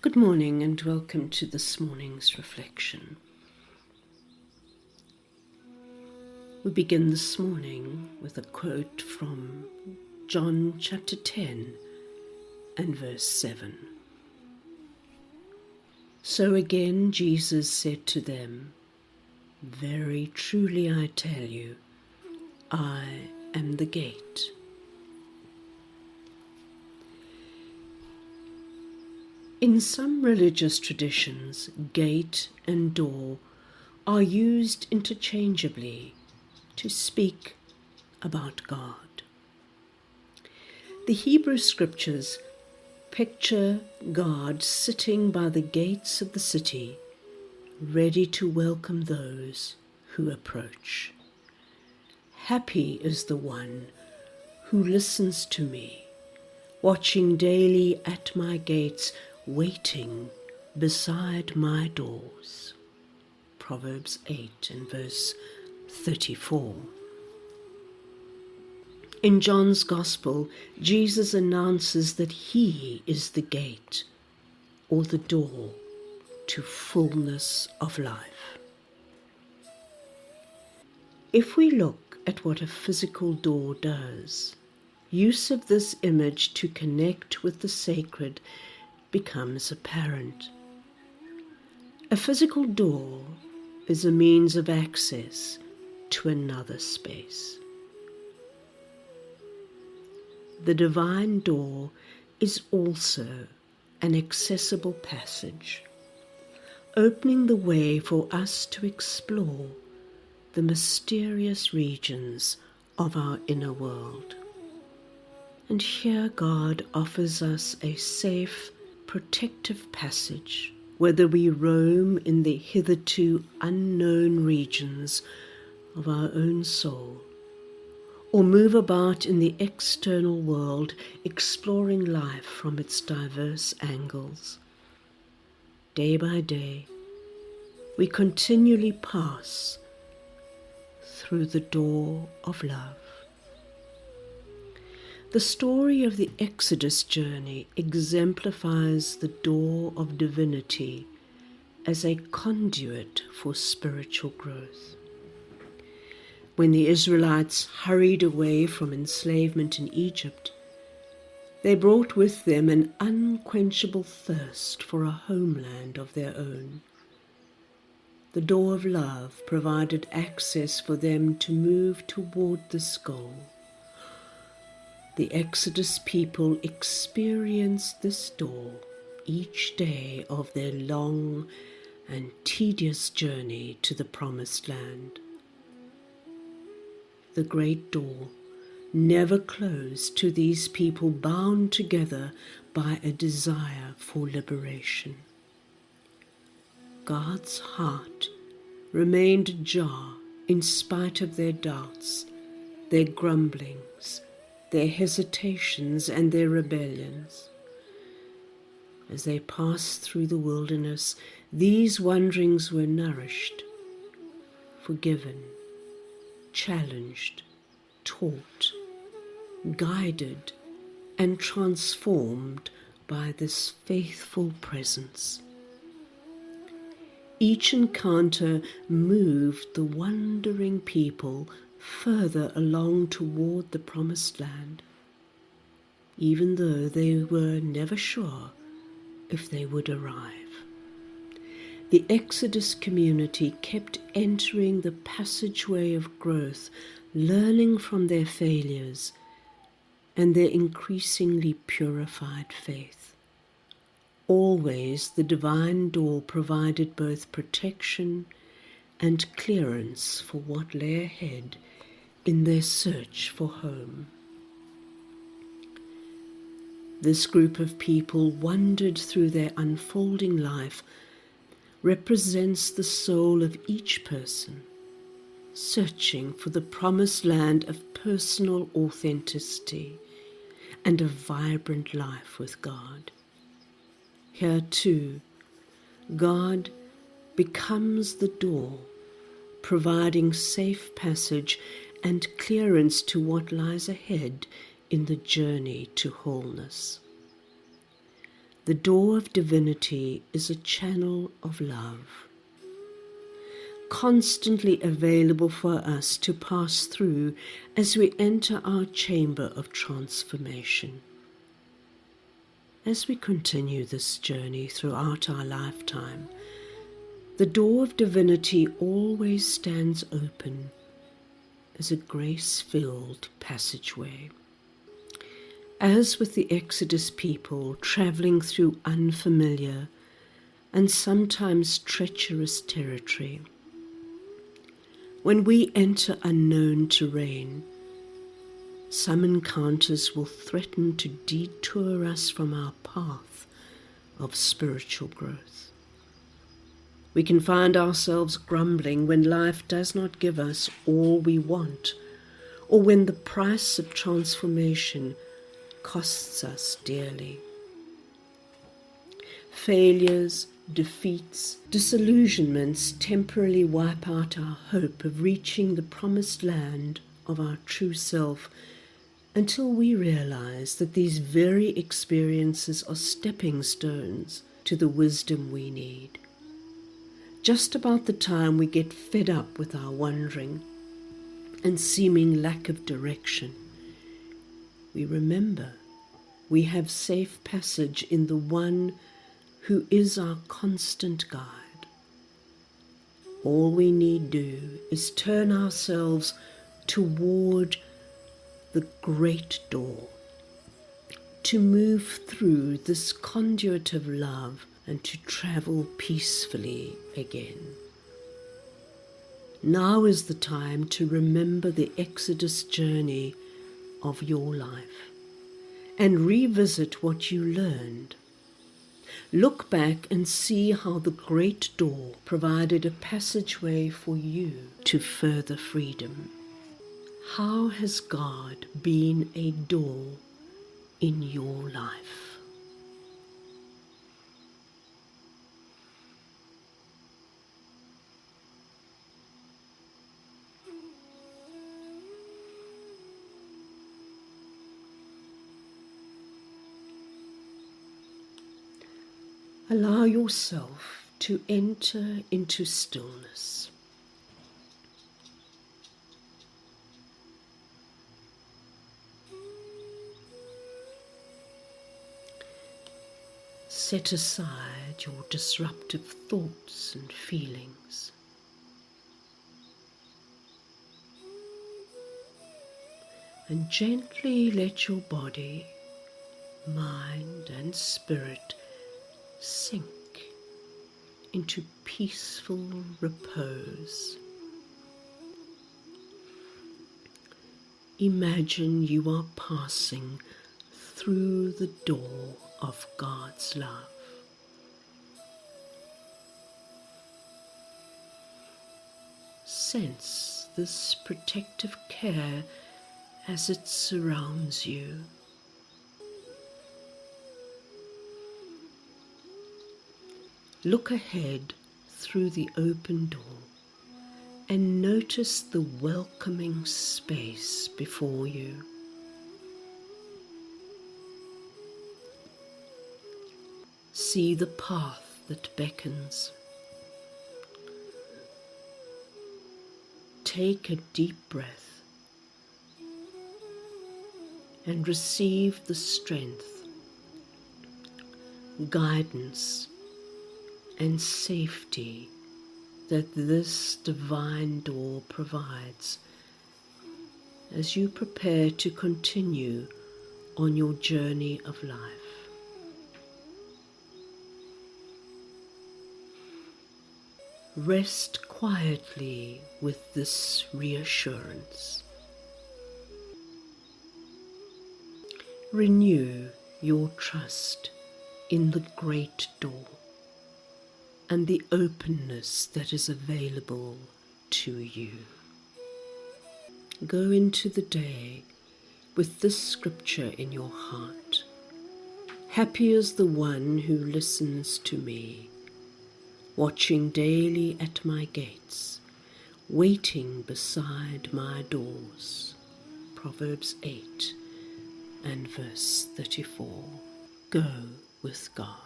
Good morning and welcome to this morning's reflection. We begin this morning with a quote from John chapter 10 and verse 7. So again Jesus said to them, "Very truly I tell you, I am the gate." In some religious traditions, gate and door are used interchangeably to speak about God. The Hebrew scriptures picture God sitting by the gates of the city, ready to welcome those who approach. Happy is the one who listens to me, watching daily at my gates, waiting beside my doors. Proverbs 8 and verse 34. In John's Gospel, Jesus announces that he is the gate, or the door, to fullness of life. If we look at what a physical door does, use of this image to connect with the sacred becomes apparent. A physical door is a means of access to another space. The divine door is also an accessible passage, opening the way for us to explore the mysterious regions of our inner world. And here God offers us a safe, protective passage, whether we roam in the hitherto unknown regions of our own soul, or move about in the external world, exploring life from its diverse angles. Day by day, we continually pass through the door of love. The story of the Exodus journey exemplifies the door of divinity as a conduit for spiritual growth. When the Israelites hurried away from enslavement in Egypt, they brought with them an unquenchable thirst for a homeland of their own. The door of love provided access for them to move toward this goal. The Exodus people experienced this door each day of their long and tedious journey to the Promised Land. The great door never closed to these people bound together by a desire for liberation. God's heart remained ajar in spite of their doubts, their grumblings, their hesitations and their rebellions. As they passed through the wilderness, these wanderings were nourished, forgiven, challenged, taught, guided, and transformed by this faithful presence. Each encounter moved the wandering people further along toward the Promised Land, even though they were never sure if they would arrive. The Exodus community kept entering the passageway of growth, learning from their failures and their increasingly purified faith. Always the divine door provided both protection and clearance for what lay ahead in their search for home. This group of people wandered through their unfolding life, represents the soul of each person, searching for the promised land of personal authenticity and a vibrant life with God. Here too, God becomes the door, providing safe passage and clearance to what lies ahead in the journey to wholeness. The door of divinity is a channel of love, constantly available for us to pass through as we enter our chamber of transformation. As we continue this journey throughout our lifetime, the door of divinity always stands open as a grace-filled passageway. As with the Exodus people traveling through unfamiliar and sometimes treacherous territory, when we enter unknown terrain, some encounters will threaten to detour us from our path of spiritual growth. We can find ourselves grumbling when life does not give us all we want, or when the price of transformation costs us dearly. Failures, defeats, disillusionments temporarily wipe out our hope of reaching the promised land of our true self, until we realize that these very experiences are stepping stones to the wisdom we need. Just about the time we get fed up with our wandering and seeming lack of direction, we remember we have safe passage in the one who is our constant guide. All we need do is turn ourselves toward the great door, to move through this conduit of love and to travel peacefully again. Now is the time to remember the Exodus journey of your life and revisit what you learned. Look back and see how the great door provided a passageway for you to further freedom. How has God been a door in your life? Allow yourself to enter into stillness. Set aside your disruptive thoughts and feelings. And gently let your body, mind, and spirit sink into peaceful repose. Imagine you are passing through the door of God's love. Sense this protective care as it surrounds you. Look ahead through the open door and notice the welcoming space before you. See the path that beckons. Take a deep breath and receive the strength, guidance, and safety that this divine door provides as you prepare to continue on your journey of life. Rest quietly with this reassurance. Renew your trust in the great door and the openness that is available to you. Go into the day with this scripture in your heart. Happy is the one who listens to me, watching daily at my gates, waiting beside my doors. Proverbs 8 and verse 34. Go with God.